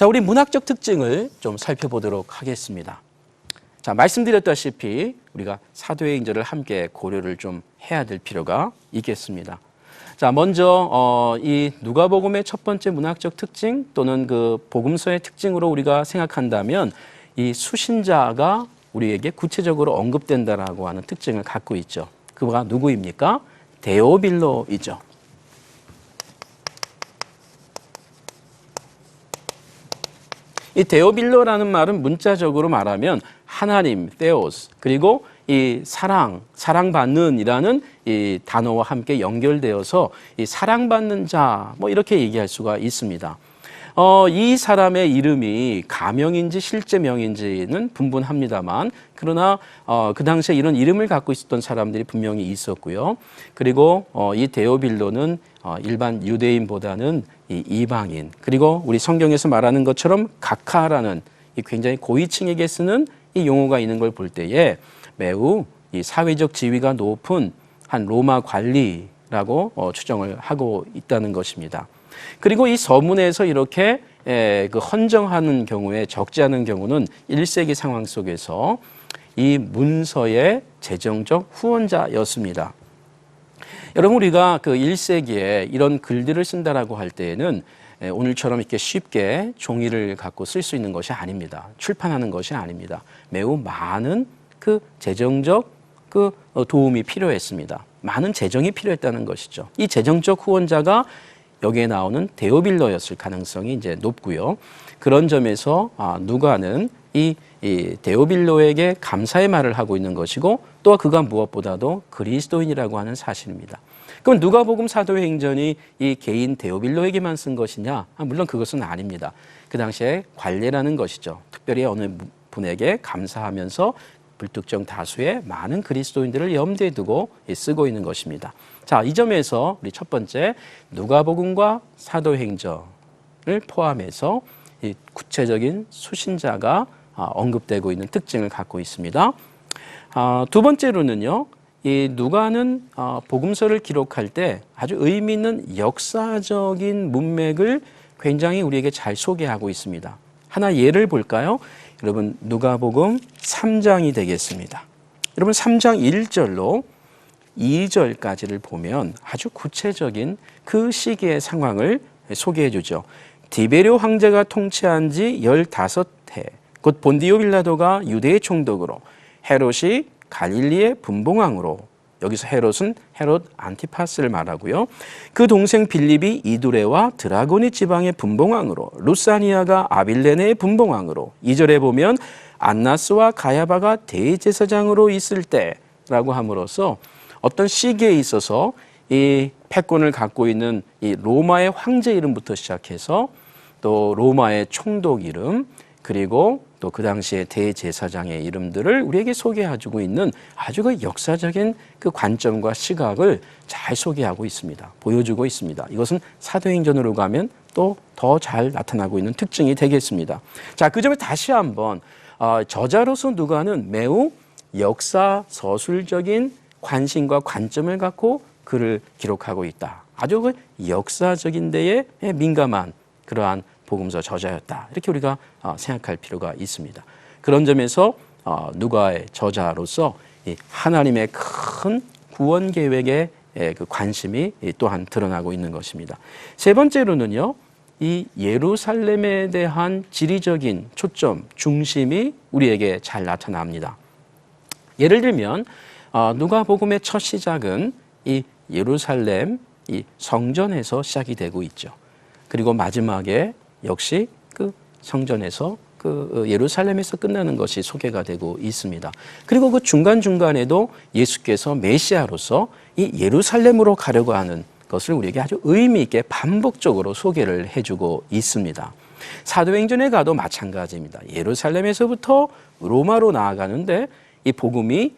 자, 우리 문학적 특징을 좀 살펴보도록 하겠습니다. 자, 말씀드렸다시피 우리가 사도행전을 함께 고려를 좀 해야 될 필요가 있겠습니다. 자, 먼저 이 누가복음의 첫 번째 문학적 특징 또는 그 복음서의 특징으로 우리가 생각한다면 이 수신자가 우리에게 구체적으로 언급된다라고 하는 특징을 갖고 있죠. 그가 누구입니까? 데오빌로이죠. 이 데오빌로라는 말은 문자적으로 말하면 하나님, theos, 그리고 이 사랑받는 이라는 이 단어와 함께 연결되어서 이 사랑받는 자, 뭐 이렇게 얘기할 수가 있습니다. 이 사람의 이름이 가명인지 실제명인지는 분분합니다만, 그러나 그 당시에 이런 이름을 갖고 있었던 사람들이 분명히 있었고요. 그리고 이 데오빌로는 일반 유대인보다는 이 이방인, 그리고 우리 성경에서 말하는 것처럼 각하라는 이 굉장히 고위층에게 쓰는 이 용어가 있는 걸 볼 때에 매우 이 사회적 지위가 높은 한 로마 관리라고 추정을 하고 있다는 것입니다. 그리고 이 서문에서 이렇게 그 헌정하는 경우에 적지 않은 경우는 1세기 상황 속에서 이 문서의 재정적 후원자였습니다. 여러분, 우리가 그 1세기에 이런 글들을 쓴다라고 할 때에는 오늘처럼 이렇게 쉽게 종이를 갖고 쓸 수 있는 것이 아닙니다. 출판하는 것이 아닙니다. 매우 많은 그 재정적 그 도움이 필요했습니다. 많은 재정이 필요했다는 것이죠. 이 재정적 후원자가 여기에 나오는 데오빌로였을 가능성이 이제 높고요. 그런 점에서 누가는 이 데오빌로에게 감사의 말을 하고 있는 것이고, 또 그가 무엇보다도 그리스도인이라고 하는 사실입니다. 그럼 누가복음 사도행전이 이 개인 데오빌로에게만 쓴 것이냐? 물론 그것은 아닙니다. 그 당시에 관례라는 것이죠. 특별히 어느 분에게 감사하면서 불특정 다수의 많은 그리스도인들을 염두에 두고 쓰고 있는 것입니다. 자, 이 점에서 우리 첫 번째 누가복음과 사도행전을 포함해서 이 구체적인 수신자가 언급되고 있는 특징을 갖고 있습니다. 두 번째로는요, 이 누가는 복음서를 기록할 때 아주 의미 있는 역사적인 문맥을 굉장히 우리에게 잘 소개하고 있습니다. 하나 예를 볼까요? 여러분, 누가복음 3장이 되겠습니다. 여러분, 3장 1절로 2절까지를 보면 아주 구체적인 그 시기의 상황을 소개해 주죠. 디베료 황제가 통치한 지 15해, 곧 본디오 빌라도가 유대의 총독으로, 헤롯이 갈릴리의 분봉왕으로, 여기서 헤롯은 헤롯 안티파스를 말하고요. 그 동생 빌립이 이두레와 드라고니 지방의 분봉왕으로, 루사니아가 아빌레네의 분봉왕으로, 2절에 보면 안나스와 가야바가 대제사장으로 있을 때라고 함으로써 어떤 시기에 있어서 이 패권을 갖고 있는 이 로마의 황제 이름부터 시작해서 또 로마의 총독 이름, 그리고 또 그 당시에 대제사장의 이름들을 우리에게 소개해주고 있는 아주 그 역사적인 그 관점과 시각을 잘 소개하고 있습니다. 보여주고 있습니다. 이것은 사도행전으로 가면 또 더 잘 나타나고 있는 특징이 되겠습니다. 자, 그 점에 다시 한번 저자로서 누가는 매우 역사 서술적인 관심과 관점을 갖고 글을 기록하고 있다. 아주 그 역사적인 데에 민감한 그러한 복음서 저자였다. 이렇게 우리가 생각할 필요가 있습니다. 그런 점에서 누가의 저자로서 이 하나님의 큰 구원 계획에 그 관심이 또한 드러나고 있는 것입니다. 세 번째로는요, 이 예루살렘에 대한 지리적인 초점, 중심이 우리에게 잘 나타납니다. 예를 들면 누가복음의 첫 시작은 이 예루살렘 이 성전에서 시작이 되고 있죠. 그리고 마지막에 역시 그 성전에서 그 예루살렘에서 끝나는 것이 소개가 되고 있습니다. 그리고 그 중간중간에도 예수께서 메시아로서 이 예루살렘으로 가려고 하는 것을 우리에게 아주 의미 있게 반복적으로 소개를 해주고 있습니다. 사도행전에 가도 마찬가지입니다. 예루살렘에서부터 로마로 나아가는데 이 복음이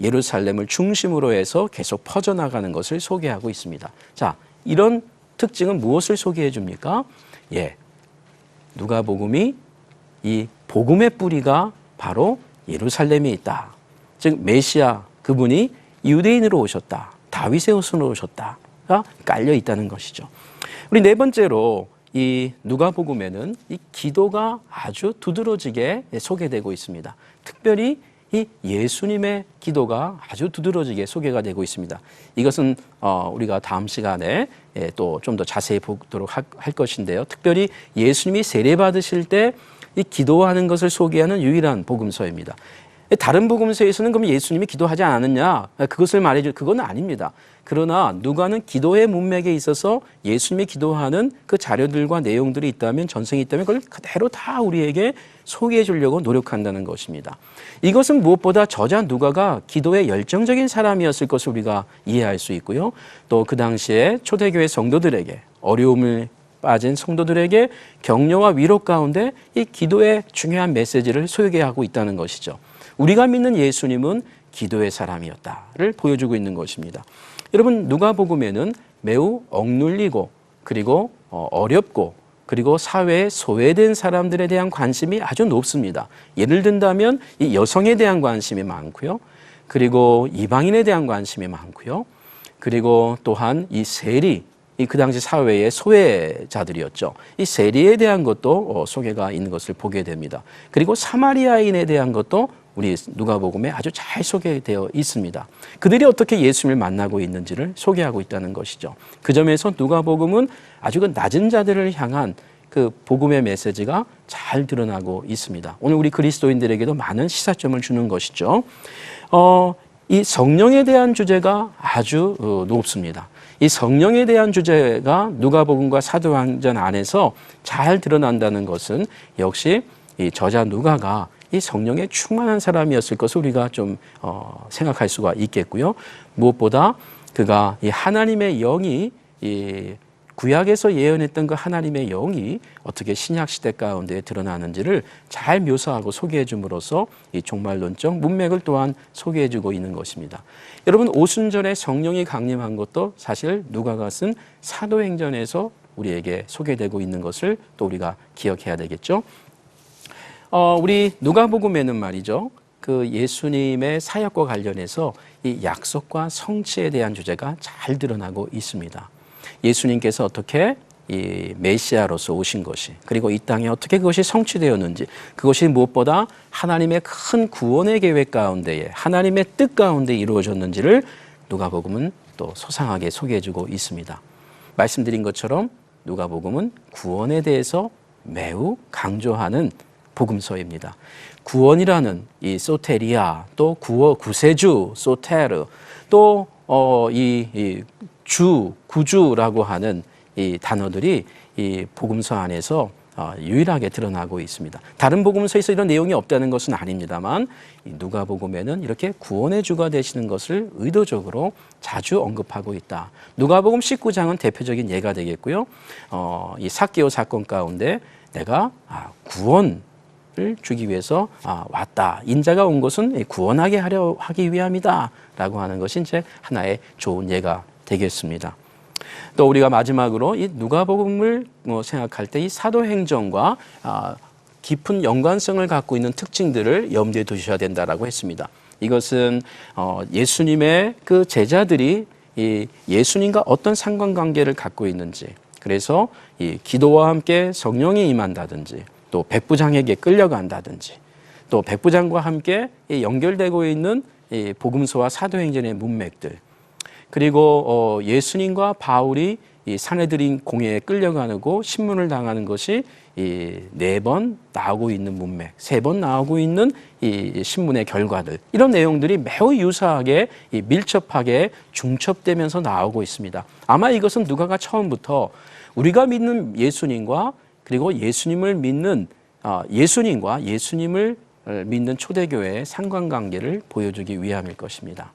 예루살렘을 중심으로 해서 계속 퍼져나가는 것을 소개하고 있습니다. 자, 이런 특징은 무엇을 소개해 줍니까? 누가복음이 이 복음의 뿌리가 바로 예루살렘에 있다. 즉 메시아 그분이 유대인으로 오셨다. 다윗의 후손으로 오셨다가 깔려 있다는 것이죠. 우리 네 번째로 이 누가복음에는 이 기도가 아주 두드러지게 소개되고 있습니다. 특별히 이 예수님의 기도가 아주 두드러지게 소개가 되고 있습니다. 이것은 우리가 다음 시간에 또 좀 더 자세히 보도록 할 것인데요. 특별히 예수님이 세례 받으실 때 이 기도하는 것을 소개하는 유일한 복음서입니다. 다른 복음서에서는 그럼 예수님이 기도하지 않았느냐? 그것을 말해줄 그건 아닙니다. 그러나 누가는 기도의 문맥에 있어서 예수님이 기도하는 그 자료들과 내용들이 있다면, 전생이 있다면 그걸 그대로 다 우리에게 소개해 주려고 노력한다는 것입니다. 이것은 무엇보다 저자 누가가 기도에 열정적인 사람이었을 것을 우리가 이해할 수 있고요. 또 그 당시에 초대교회 성도들에게, 어려움을 빠진 성도들에게 격려와 위로 가운데 이 기도의 중요한 메시지를 소개하고 있다는 것이죠. 우리가 믿는 예수님은 기도의 사람이었다를 보여주고 있는 것입니다. 여러분, 누가복음에는 매우 억눌리고 그리고 어렵고 그리고 사회에 소외된 사람들에 대한 관심이 아주 높습니다. 예를 든다면 이 여성에 대한 관심이 많고요. 그리고 이방인에 대한 관심이 많고요. 그리고 또한 이 세리, 그 당시 사회의 소외자들이었죠. 이 세리에 대한 것도 소개가 있는 것을 보게 됩니다. 그리고 사마리아인에 대한 것도 우리 누가복음에 아주 잘 소개되어 있습니다. 그들이 어떻게 예수님을 만나고 있는지를 소개하고 있다는 것이죠. 그 점에서 누가복음은 아주 그 낮은 자들을 향한 그 복음의 메시지가 잘 드러나고 있습니다. 오늘 우리 그리스도인들에게도 많은 시사점을 주는 것이죠. 이 성령에 대한 주제가 아주 높습니다. 이 성령에 대한 주제가 누가복음과 사도행전 안에서 잘 드러난다는 것은 역시 이 저자 누가가 이 성령에 충만한 사람이었을 것을 우리가 좀 생각할 수가 있겠고요. 무엇보다 그가 이 하나님의 영이 이 구약에서 예언했던 그 하나님의 영이 어떻게 신약 시대 가운데 드러나는지를 잘 묘사하고 소개해 줌으로써 이 종말론적 문맥을 또한 소개해 주고 있는 것입니다. 여러분, 오순절에 성령이 강림한 것도 사실 누가가 쓴 사도행전에서 우리에게 소개되고 있는 것을 또 우리가 기억해야 되겠죠. 우리 누가복음에는 말이죠. 그 예수님의 사역과 관련해서 이 약속과 성취에 대한 주제가 잘 드러나고 있습니다. 예수님께서 어떻게 이 메시아로서 오신 것이, 그리고 이 땅에 어떻게 그것이 성취되었는지, 그것이 무엇보다 하나님의 큰 구원의 계획 가운데에, 하나님의 뜻 가운데 이루어졌는지를 누가복음은 또 소상하게 소개해주고 있습니다. 말씀드린 것처럼 누가복음은 구원에 대해서 매우 강조하는 복음서입니다. 구원이라는 이 소테리아, 또 구세주 소테르, 또 구주라고 하는 이 단어들이 이 복음서 안에서 유일하게 드러나고 있습니다. 다른 복음서에서 이런 내용이 없다는 것은 아닙니다만 누가복음에는 이렇게 구원의 주가 되시는 것을 의도적으로 자주 언급하고 있다. 누가복음 19장은 대표적인 예가 되겠고요. 이 삭개오 사건 가운데 내가 구원을 주기 위해서 왔다. 인자가 온 것은 구원하게 하기 위함이다. 라고 하는 것이 이제 하나의 좋은 예가 되겠습니다. 또 우리가 마지막으로 이 누가복음을 생각할 때 이 사도행전과 깊은 연관성을 갖고 있는 특징들을 염두에 두셔야 된다라고 했습니다. 이것은 예수님의 그 제자들이 이 예수님과 어떤 상관관계를 갖고 있는지, 그래서 이 기도와 함께 성령이 임한다든지, 또 백부장에게 끌려간다든지, 또 백부장과 함께 연결되고 있는 이 복음서와 사도행전의 문맥들, 그리고 예수님과 바울이 이 사내들인 공회에 끌려가고 신문을 당하는 것이 이 4번 나오고 있는 문맥, 3번 나오고 있는 이 신문의 결과들, 이런 내용들이 매우 유사하게 밀접하게 중첩되면서 나오고 있습니다. 아마 이것은 누가가 처음부터 우리가 믿는 예수님과 그리고 예수님을 믿는 예수님과 예수님을 믿는 초대교회의 상관관계를 보여주기 위함일 것입니다.